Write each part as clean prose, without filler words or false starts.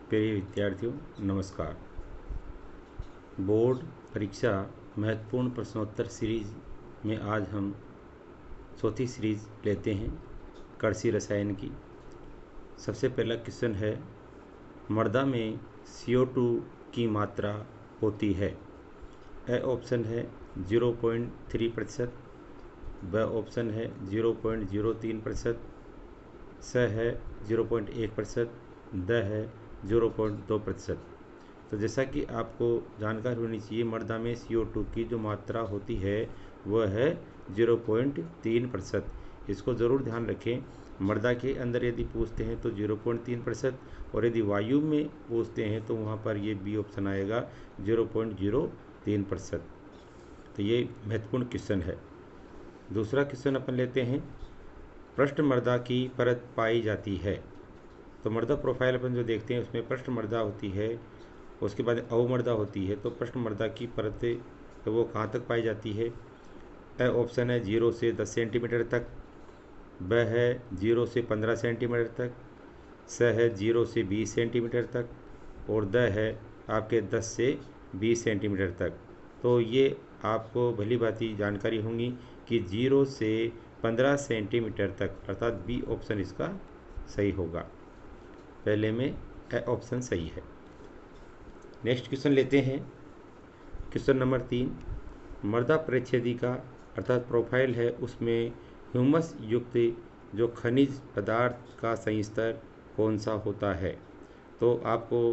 प्रिय विद्यार्थियों, नमस्कार। बोर्ड परीक्षा महत्वपूर्ण प्रश्नोत्तर सीरीज में आज हम चौथी सीरीज लेते हैं कृषि रसायन की। सबसे पहला क्वेश्चन है, मृदा में CO2 की मात्रा होती है। ए ऑप्शन है 0.3%, ब ऑप्शन है 0.03%, स है 0.1%, द है 0.2%। तो जैसा कि आपको जानकारी होनी चाहिए, मृदा में CO2 की जो मात्रा होती है वह है 0.3%। इसको ज़रूर ध्यान रखें। मृदा के अंदर यदि पूछते हैं तो 0.3%, और यदि वायु में पूछते हैं तो वहाँ पर ये बी ऑप्शन आएगा 0.03%। तो ये महत्वपूर्ण क्वेश्चन है। दूसरा क्वेश्चन अपन लेते हैं, पृष्ठ मृदा की परत पाई जाती है। तो मृदा प्रोफाइल अपन जो देखते हैं उसमें पृष्ठ मृदा होती है, उसके बाद अवमृदा होती है। तो पृष्ठ मृदा की परत तो वो कहाँ तक पाई जाती है? ए ऑप्शन है 0 से 10 सेंटीमीटर तक, ब है 0 से 15 सेंटीमीटर तक, स है 0 से 20 सेंटीमीटर तक, और द है आपके 10 से 20 सेंटीमीटर तक। तो ये आपको भली भांति जानकारी होगी कि 0 से 15 सेंटीमीटर तक, अर्थात बी ऑप्शन इसका सही होगा। पहले में ए ऑप्शन सही है। नेक्स्ट क्वेश्चन लेते हैं, क्वेश्चन नंबर 3। मृदा परिच्छेदिका अर्थात प्रोफाइल है, उसमें ह्यूमस युक्त जो खनिज पदार्थ का संस्तर कौन सा होता है? तो आपको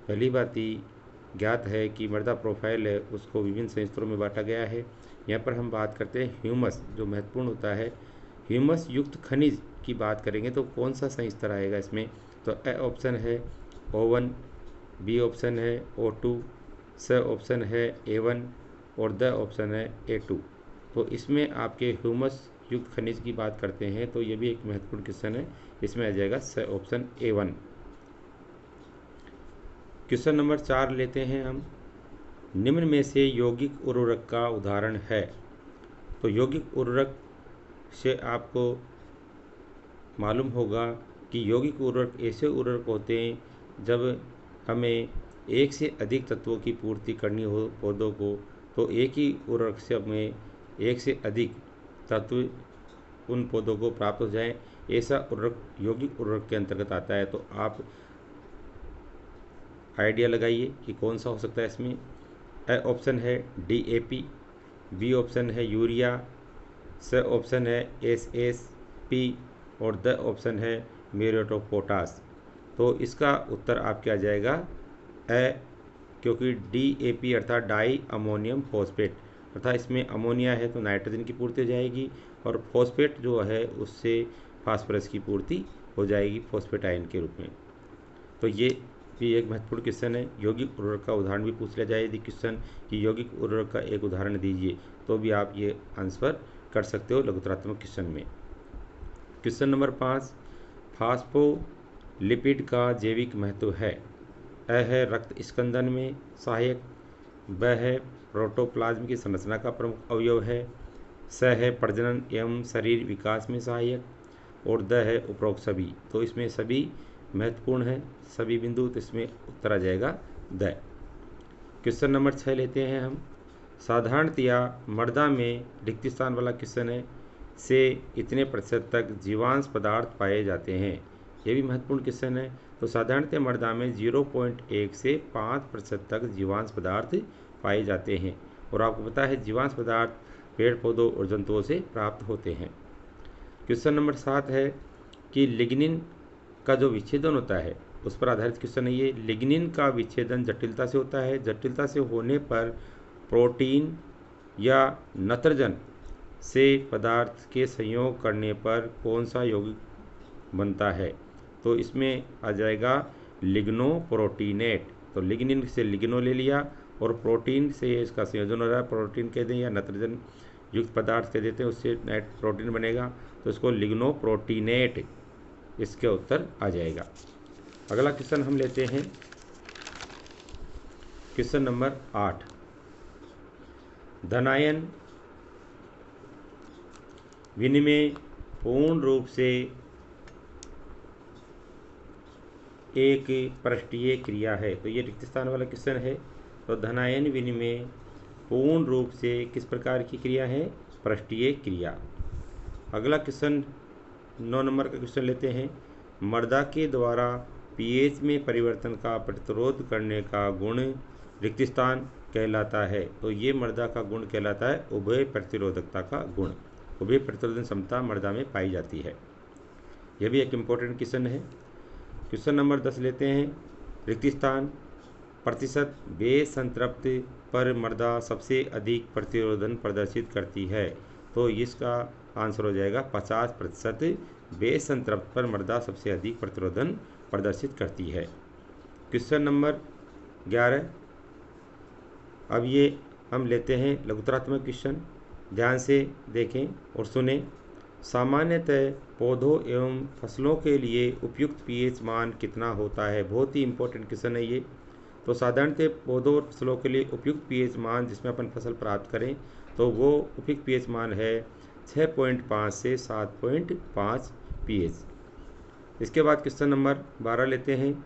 पहली बात ही ज्ञात है कि मृदा प्रोफाइल है उसको विभिन्न संस्तरों में बांटा गया है। यहाँ पर हम बात करते हैं ह्यूमस, जो महत्वपूर्ण होता है। ह्यूमस युक्त खनिज की बात करेंगे तो कौन सा संस्तर आएगा इसमें? तो ए ऑप्शन है O1, बी ऑप्शन है O2, स ऑप्शन है A1, और द ऑप्शन है A2। तो इसमें आपके ह्यूमस युक्त खनिज की बात करते हैं तो ये भी एक महत्वपूर्ण क्वेश्चन है। इसमें आ जाएगा स ऑप्शन A1। क्वेश्चन नंबर 4 लेते हैं हम, निम्न में से यौगिक उर्वरक का उदाहरण है। तो यौगिक उर्वरक से आपको मालूम होगा कि यौगिक उर्वरक ऐसे उर्वरक होते हैं जब हमें एक से अधिक तत्वों की पूर्ति करनी हो पौधों को, तो एक ही उर्वरक से हमें एक से अधिक तत्व उन पौधों को प्राप्त हो जाए, ऐसा उर्वरक यौगिक उर्वरक के अंतर्गत आता है। तो आप आइडिया लगाइए कि कौन सा हो सकता है इसमें। ए ऑप्शन है DAP, बी ऑप्शन है यूरिया, स ऑप्शन है SSP, और द ऑप्शन है म्यूरेट ऑफ पोटास। तो इसका उत्तर आपके आ जाएगा ए, क्योंकि DAP अर्थात डाई अमोनियम फॉस्फेट, अर्थात इसमें अमोनिया है तो नाइट्रोजन की पूर्ति हो जाएगी, और फॉस्फेट जो है उससे फास्फोरस की पूर्ति हो जाएगी फॉस्फेट आयन के रूप में। तो ये भी एक महत्वपूर्ण क्वेश्चन है। यौगिक उर्वरक का उदाहरण भी पूछ लिया जाए यदि क्वेश्चन कि यौगिक उर्वरक का एक उदाहरण दीजिए, तो भी आप ये आंसर कर सकते हो लघुतरात्मक क्वेश्चन में। क्वेश्चन नंबर 5, फास्फोलिपिड का जैविक महत्व है। अ है रक्त स्कंदन में सहायक, ब है प्रोटोप्लाज्म की संरचना का प्रमुख अवयव है, स है प्रजनन एवं शरीर विकास में सहायक, और द है उपरोक्त सभी। तो इसमें सभी महत्वपूर्ण है, सभी बिंदु, तो इसमें उत्तर आ जाएगा द। क्वेश्चन नंबर 6 लेते हैं हम, साधारणतया मृदा में रिक्त स्थान वाला क्वेश्चन है, से इतने प्रतिशत तक जीवांश पदार्थ पाए जाते हैं। ये भी महत्वपूर्ण क्वेश्चन है। तो साधारणतः मृदा में 0.1 से 5% तक जीवांश पदार्थ पाए जाते हैं, और आपको पता है जीवांश पदार्थ पेड़ पौधों और जंतुओं से प्राप्त होते हैं। क्वेश्चन नंबर 7 है कि लिग्निन का जो विच्छेदन होता है उस पर आधारित क्वेश्चन है ये। लिग्निन का विच्छेदन जटिलता से होता है। जटिलता से होने पर प्रोटीन या नत्रजन से पदार्थ के संयोग करने पर कौन सा यौगिक बनता है? तो इसमें आ जाएगा लिग्नोप्रोटीनेट। तो लिग्निन से लिग्नो ले लिया, और प्रोटीन से इसका संयोजन हो रहा है, प्रोटीन कह दें या नत्रजन युक्त पदार्थ कह देते हैं, उससे नेट प्रोटीन बनेगा, तो इसको लिग्नोप्रोटीनेट इसके उत्तर आ जाएगा। अगला क्वेश्चन हम लेते हैं, क्वेश्चन नंबर 8, धनायन विनिमय पूर्ण रूप से एक पृष्ठीय क्रिया है। तो ये रिक्त स्थान वाला क्वेश्चन है। तो धनायन विनिमय पूर्ण रूप से किस प्रकार की क्रिया है? पृष्ठीय क्रिया। अगला क्वेश्चन 9 नंबर का क्वेश्चन लेते हैं। मृदा के द्वारा पीएच में परिवर्तन का प्रतिरोध करने का गुण रिक्त स्थान कहलाता है। तो ये मृदा का गुण कहलाता है उभय प्रतिरोधकता का गुण। उभय प्रतिरोधन क्षमता मृदा में पाई जाती है। यह भी एक इम्पोर्टेंट क्वेश्चन है। क्वेश्चन नंबर 10 लेते हैं। रिक्त स्थान प्रतिशत बेस संतृप्त पर मृदा सबसे अधिक प्रतिरोधन प्रदर्शित करती है। तो इसका आंसर हो जाएगा 50% बेस संतृप्त पर मृदा सबसे अधिक प्रतिरोधन प्रदर्शित करती है। Question number 11। अब ये हम लेते हैं लघुतरात्मक क्वेश्चन। ध्यान से देखें और सुने। सामान्यतः पौधों एवं फसलों के लिए उपयुक्त पीएच मान कितना होता है? बहुत ही इंपॉर्टेंट क्वेश्चन है ये। तो साधारणतः पौधों और फसलों के लिए उपयुक्त पीएच मान जिसमें अपन फसल प्राप्त करें तो वो उपयुक्त पीएच मान है 6.5 से 7.5 पीएच। इसके बाद क्वेश्चन नंबर 12 लेते हैं।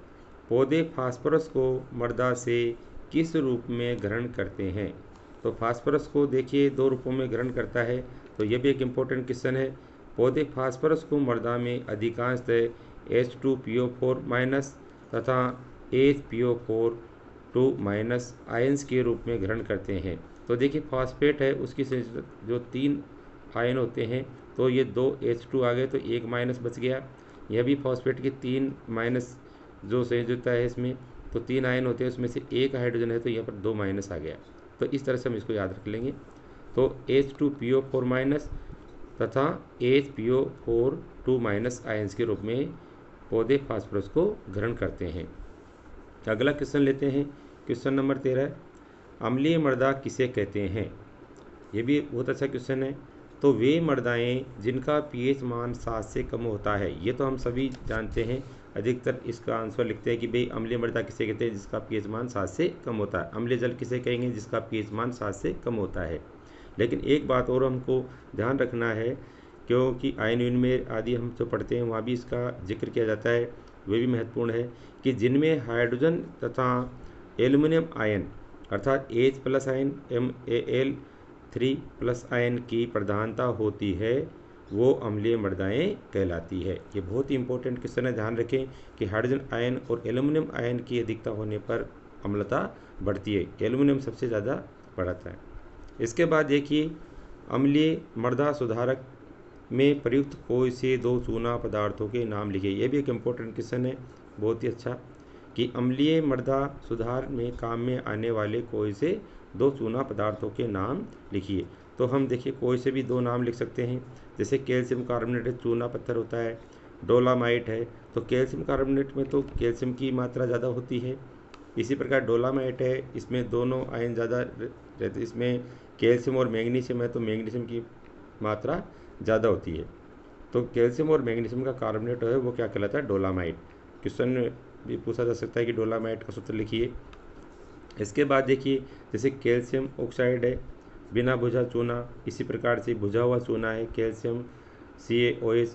पौधे फास्फोरस को मृदा से किस रूप में ग्रहण करते हैं? तो फास्फोरस को देखिए 2 रूपों में ग्रहण करता है। तो ये भी एक इम्पोर्टेंट क्वेश्चन है। पौधे फास्फोरस को मृदा में अधिकांशतः H2PO4- तथा HPO4 आयंस के रूप में ग्रहण करते हैं। तो देखिए फॉस्फेट है, उसकी जो 3 आयन होते हैं तो ये 2 H2 आ गए तो 1 माइनस बच गया। यह भी फॉस्फेट की 3 माइनस जो संयोजकता है इसमें तो 3 आयन होते हैं, उसमें से 1 हाइड्रोजन है तो यहाँ पर 2 माइनस आ गया। तो इस तरह से हम इसको याद रख लेंगे। तो H2PO4- तथा HPO4 आयंस के रूप में पौधे फास्फोरस को ग्रहण करते हैं। अगला क्वेश्चन लेते हैं। Question number 13। अम्लीय मृदा किसे कहते हैं? ये भी बहुत अच्छा क्वेश्चन है। तो वे मृदाएं जिनका पीएच मान 7 से कम होता है। ये तो हम सभी जानते हैं। अधिकतर इसका आंसर लिखते हैं कि भाई अम्लीय मृदा किसे कहते हैं? जिसका पीएच मान 7 से कम होता है। अम्लीय जल किसे कहेंगे? जिसका पीएच मान 7 से कम होता है। लेकिन एक बात और हमको ध्यान रखना है, क्योंकि आयन विनिमय आदि हम जो पढ़ते हैं वहाँ भी इसका जिक्र किया जाता है, वे भी महत्वपूर्ण है कि जिनमें हाइड्रोजन तथा एल्युमिनियम आयन अर्थात H+ आयन MaL3+ आयन की प्रधानता होती है वो अम्लीय मृदाएं कहलाती है। ये बहुत ही इंपॉर्टेंट क्वेश्चन है। ध्यान रखें कि हाइड्रोजन आयन और एल्युमिनियम आयन की अधिकता होने पर अम्लता बढ़ती है। एल्युमिनियम सबसे ज़्यादा बढ़ता है। इसके बाद देखिए अम्लीय मृदा सुधारक में प्रयुक्त कोई से 2 चूना पदार्थों के नाम लिखिए। ये भी एक इम्पोर्टेंट क्वेश्चन है, बहुत ही अच्छा, कि अम्लीय मृदा सुधार में काम में आने वाले कोई से 2 चूना पदार्थों के नाम लिखिए। तो हम देखिए कोई से भी 2 नाम लिख सकते हैं। जैसे कैल्शियम कार्बोनेट चूना पत्थर होता है, डोलामाइट है। तो कैल्शियम कार्बोनेट में तो कैल्शियम की मात्रा ज़्यादा होती है। इसी प्रकार डोलामाइट है, इसमें दोनों आयन ज़्यादा रहते, इसमें कैल्शियम और मैग्नीशियम है तो मैग्नीशियम की मात्रा ज़्यादा होती है। तो कैल्शियम और मैग्नीशियम का कार्बोनेट है वो क्या कहलाता है? डोलामाइट। क्वेश्चन भी पूछा जा सकता है कि डोलामाइट का सूत्र लिखिए। इसके बाद देखिए जैसे कैल्शियम ऑक्साइड है बिना बुझा चूना, इसी प्रकार से बुझा हुआ चूना है कैल्शियम CaOH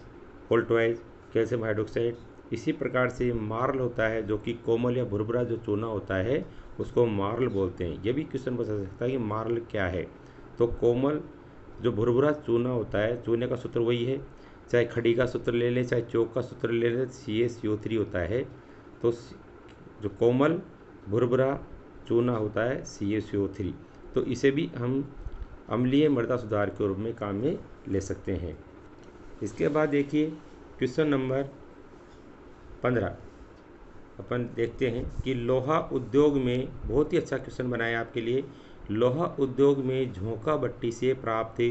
फोल्टवाइज कैल्शियम हाइड्रोक्साइड। इसी प्रकार से मार्ल होता है जो कि कोमल या भुरभुरा जो चूना होता है उसको मार्ल बोलते हैं। ये भी क्वेश्चन पूछा जा सकता है कि मार्ल क्या है? तो कोमल जो भुरभुरा चूना होता है, चूने का सूत्र वही है, चाहे खड़ी का सूत्र ले लें चाहे चौक का सूत्र ले लें, CaCO3 होता है। तो जो कोमल भुरभुरा चूना होता है CaCO3, तो इसे भी हम अम्लीय मृदा सुधार के रूप में काम में ले सकते हैं। इसके बाद देखिए क्वेश्चन नंबर 15 अपन देखते हैं कि लोहा उद्योग में, बहुत ही अच्छा क्वेश्चन बनाया आपके लिए, लोहा उद्योग में झोंका भट्टी से प्राप्त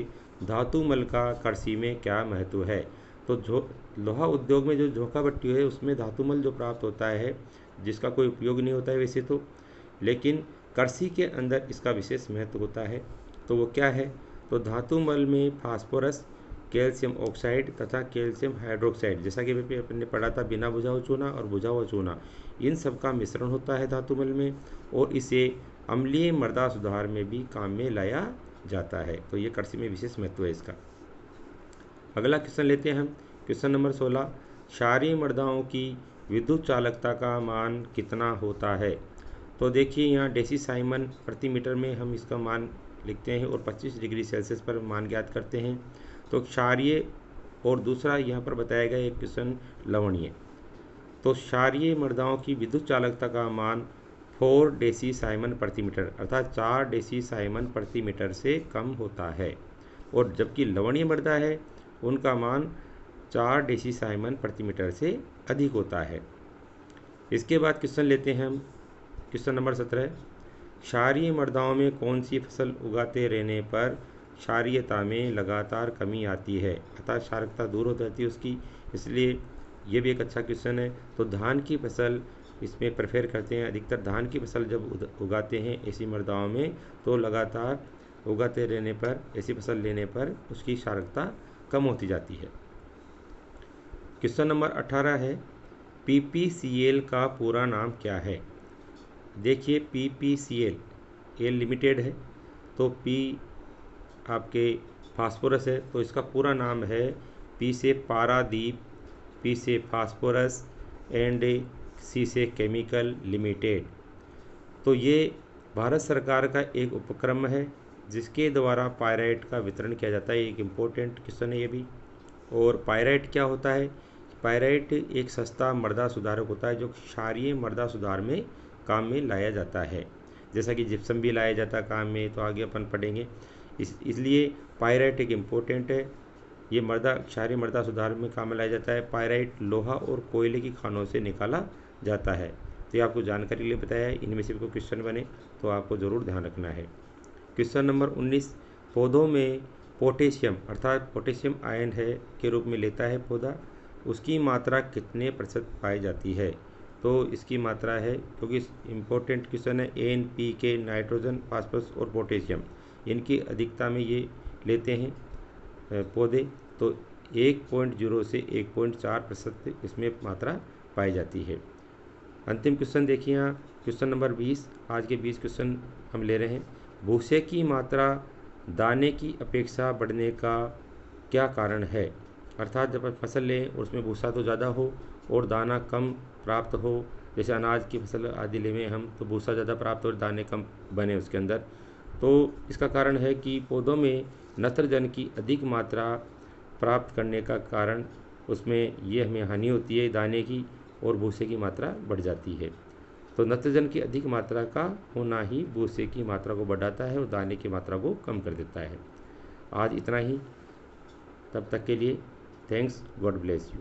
धातु मल का कृषि में क्या महत्व है? तो लोहा उद्योग में जो झोंका भट्टी है उसमें धातु मल जो प्राप्त होता है जिसका कोई उपयोग नहीं होता है वैसे तो, लेकिन कृषि के अंदर इसका विशेष महत्व होता है। तो वो क्या है? तो धातु मल में फास्फोरस, कैल्शियम ऑक्साइड तथा कैल्शियम हाइड्रोक्साइड, जैसा कि अपन ने पढ़ा था बिना बुझा हुआ चूना और बुझा हुआ चूना, इन सब का मिश्रण होता है धातु मल में और इसे अम्लीय मृदा सुधार में भी काम में लाया जाता है। तो ये कृषि में विशेष महत्व है इसका। अगला क्वेश्चन लेते हैं हम। Question number 16। क्षारीय मृदाओं की विद्युत चालकता का मान कितना होता है। तो देखिए यहाँ डेसीसाइमन प्रति मीटर में हम इसका मान लिखते हैं और 25 डिग्री सेल्सियस पर मान ज्ञात करते हैं। तो क्षारीय और दूसरा यहाँ पर बताया गया एक क्वेश्चन लवणीय। तो क्षारीय मृदाओं की विद्युत चालकता का मान 4 डेसीसाइमन प्रति मीटर अर्थात 4 डेसीसाइमन प्रति मीटर से कम होता है, और जबकि लवणीय मृदा है उनका मान 4 डेसीसाइमन प्रति मीटर से अधिक होता है। इसके बाद क्वेश्चन लेते हैं हम क्वेश्चन नंबर 17। क्षारीय मृदाओं में कौन सी फसल उगाते रहने पर क्षारीयता में लगातार कमी आती है, अर्थात क्षारकता दूर हो जाती है उसकी, इसलिए ये भी एक अच्छा क्वेश्चन है। तो धान की फसल इसमें प्रेफर करते हैं, अधिकतर धान की फसल जब उगाते हैं ऐसी मृदाओं में तो लगातार उगाते रहने पर, ऐसी फसल लेने पर उसकी क्षारकता कम होती जाती है। क्वेश्चन नंबर 18 है, PPCL का पूरा नाम क्या है। देखिए PPCL लिमिटेड है, तो P आपके फास्फोरस है, तो इसका पूरा नाम है P से पारादीप, P से फास्फोरस एंड C से केमिकल लिमिटेड। तो ये भारत सरकार का एक उपक्रम है जिसके द्वारा पायराइट का वितरण किया जाता है। एक इम्पोर्टेंट क्वेश्चन है ये भी। और पायराइट क्या होता है। पायराइट एक सस्ता मृदा सुधारक होता है जो क्षारीय मृदा सुधार में काम में लाया जाता है, जैसा कि जिप्सम भी लाया जाता है काम में, तो आगे अपन पढ़ेंगे। इसलिए पायराइट एक इम्पोर्टेंट है। ये मृदा क्षारीय मृदा सुधार में काम में लाया जाता है। पायराइट लोहा और कोयले की खानों से निकाला जाता है। तो ये आपको जानकारी के लिए बताया है। इनमें से कोई क्वेश्चन बने तो आपको ज़रूर ध्यान रखना है। क्वेश्चन नंबर 19, पौधों में पोटेशियम अर्थात पोटेशियम आयन है के रूप में लेता है पौधा, उसकी मात्रा कितने प्रतिशत पाई जाती है। तो इसकी मात्रा है, क्योंकि इम्पोर्टेंट क्वेश्चन है, NPK नाइट्रोजन, फास्फोरस और पोटेशियम, इनकी अधिकता में ये लेते हैं पौधे। तो 1.0 से 1.4% इसमें मात्रा पाई जाती है। अंतिम क्वेश्चन देखिए यहाँ क्वेश्चन नंबर 20। आज के 20 क्वेश्चन हम ले रहे हैं। भूसे की मात्रा दाने की अपेक्षा बढ़ने का क्या कारण है। अर्थात जब फसल लें और उसमें भूसा तो ज़्यादा हो और दाना कम प्राप्त हो, जैसे अनाज की फसल आदि लें हम तो भूसा ज़्यादा प्राप्त और दाने कम बने उसके अंदर, तो इसका कारण है कि पौधों में नत्रजन की अधिक मात्रा प्राप्त करने का कारण उसमें ये हमें हानि होती है दाने की, और भूसे की मात्रा बढ़ जाती है। तो नत्रजन की अधिक मात्रा का होना ही भूसे की मात्रा को बढ़ाता है और दाने की मात्रा को कम कर देता है। आज इतना ही, तब तक के लिए थैंक्स, गॉड ब्लेस यू।